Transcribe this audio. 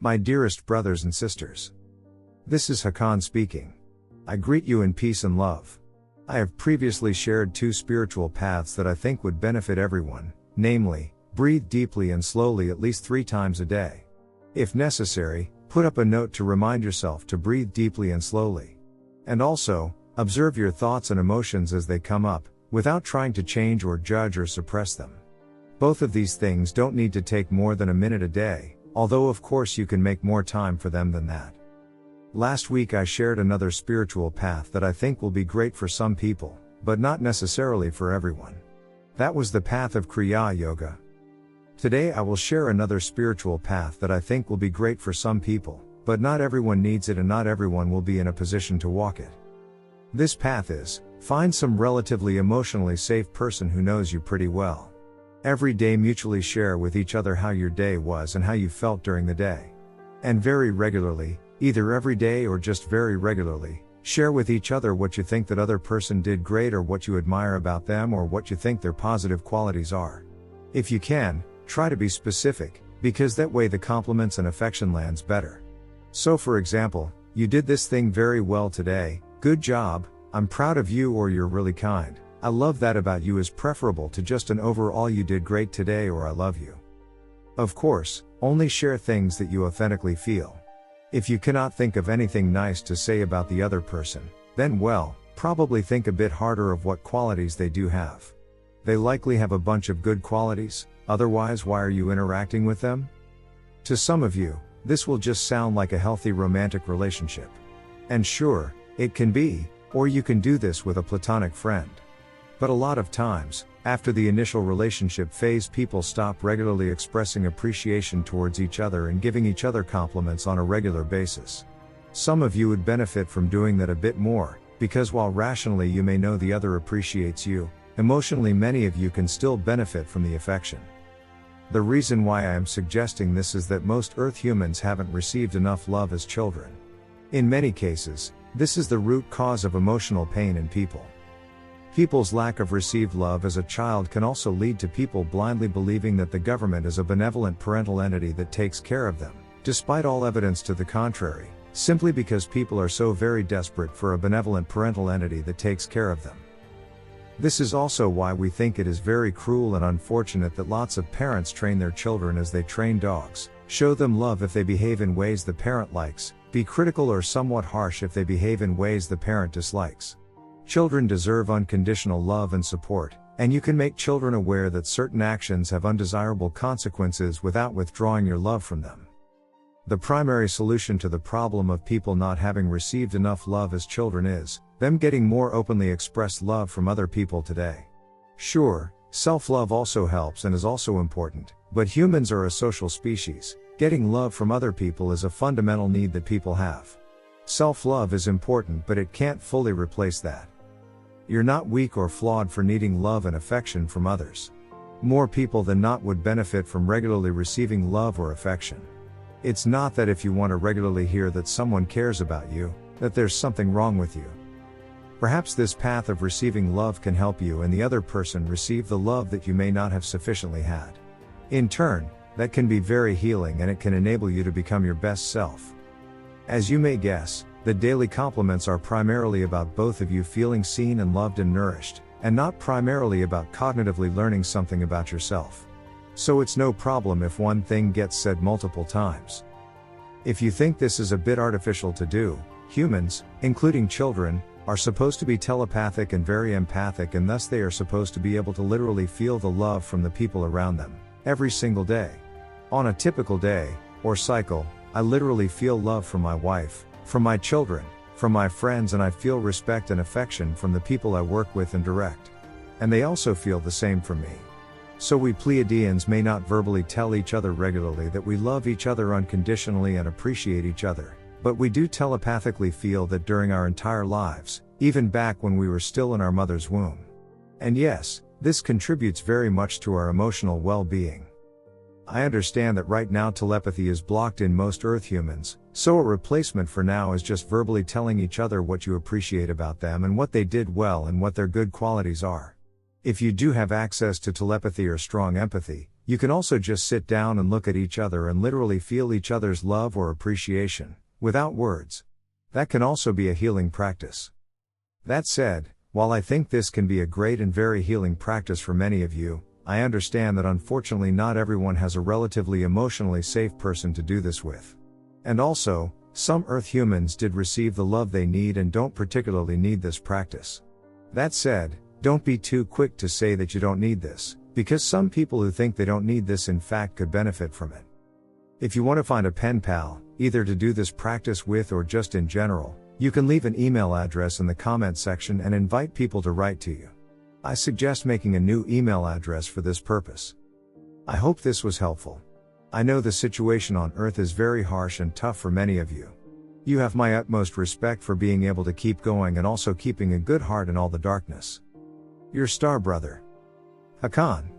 My dearest brothers and sisters. This is Hakann speaking. I greet you in peace and love. I have previously shared 2 spiritual paths that I think would benefit everyone, namely, breathe deeply and slowly at least 3 times a day. If necessary, put up a note to remind yourself to breathe deeply and slowly. And also, observe your thoughts and emotions as they come up, without trying to change or judge or suppress them. Both of these things don't need to take more than a minute a day, although of course you can make more time for them than that. Last week I shared another spiritual path that I think will be great for some people, but not necessarily for everyone. That was the path of Kriya Yoga. Today I will share another spiritual path that I think will be great for some people, but not everyone needs it and not everyone will be in a position to walk it. This path is, find some relatively emotionally safe person who knows you pretty well. Every day mutually share with each other how your day was and how you felt during the day. And very regularly, either every day or just very regularly, share with each other what you think that other person did great or what you admire about them or what you think their positive qualities are. If you can, try to be specific, because that way the compliments and affection lands better. So for example, you did this thing very well today, good job, I'm proud of you, or you're really kind, I love that about you, is preferable to just an overall you did great today or I love you. Of course, only share things that you authentically feel. If you cannot think of anything nice to say about the other person, then well, probably think a bit harder of what qualities they do have. They likely have a bunch of good qualities, otherwise why are you interacting with them? To some of you, this will just sound like a healthy romantic relationship. And sure, it can be, or you can do this with a platonic friend. But a lot of times, after the initial relationship phase, people stop regularly expressing appreciation towards each other and giving each other compliments on a regular basis. Some of you would benefit from doing that a bit more, because while rationally you may know the other appreciates you, emotionally many of you can still benefit from the affection. The reason why I am suggesting this is that most Earth humans haven't received enough love as children. In many cases, this is the root cause of emotional pain in people. People's lack of received love as a child can also lead to people blindly believing that the government is a benevolent parental entity that takes care of them, despite all evidence to the contrary, simply because people are so very desperate for a benevolent parental entity that takes care of them. This is also why we think it is very cruel and unfortunate that lots of parents train their children as they train dogs, show them love if they behave in ways the parent likes, be critical or somewhat harsh if they behave in ways the parent dislikes. Children deserve unconditional love and support, and you can make children aware that certain actions have undesirable consequences without withdrawing your love from them. The primary solution to the problem of people not having received enough love as children is, them getting more openly expressed love from other people today. Sure, self-love also helps and is also important, but humans are a social species. Getting love from other people is a fundamental need that people have. Self-love is important, but it can't fully replace that. You're not weak or flawed for needing love and affection from others. More people than not would benefit from regularly receiving love or affection. It's not that if you want to regularly hear that someone cares about you, that there's something wrong with you. Perhaps this path of receiving love can help you and the other person receive the love that you may not have sufficiently had. In turn, that can be very healing and it can enable you to become your best self. As you may guess, the daily compliments are primarily about both of you feeling seen and loved and nourished, and not primarily about cognitively learning something about yourself. So it's no problem if one thing gets said multiple times. If you think this is a bit artificial to do, humans, including children, are supposed to be telepathic and very empathic, and thus they are supposed to be able to literally feel the love from the people around them, every single day. On a typical day, or cycle, I literally feel love from my wife, from my children, from my friends, and I feel respect and affection from the people I work with and direct. And they also feel the same from me. So we Pleiadians may not verbally tell each other regularly that we love each other unconditionally and appreciate each other, but we do telepathically feel that during our entire lives, even back when we were still in our mother's womb. And yes, this contributes very much to our emotional well-being. I understand that right now telepathy is blocked in most Earth humans, so a replacement for now is just verbally telling each other what you appreciate about them and what they did well and what their good qualities are. If you do have access to telepathy or strong empathy, You can also just sit down and look at each other and literally feel each other's love or appreciation, without words. That can also be a healing practice. That said, while I think this can be a great and very healing practice for many of you, I understand that unfortunately not everyone has a relatively emotionally safe person to do this with. And also, some Earth humans did receive the love they need and don't particularly need this practice. That said, don't be too quick to say that you don't need this, because some people who think they don't need this in fact could benefit from it. If you want to find a pen pal, either to do this practice with or just in general, you can leave an email address in the comment section and invite people to write to you. I suggest making a new email address for this purpose. I hope this was helpful. I know the situation on Earth is very harsh and tough for many of you. You have my utmost respect for being able to keep going and also keeping a good heart in all the darkness. Your star brother, Hakann.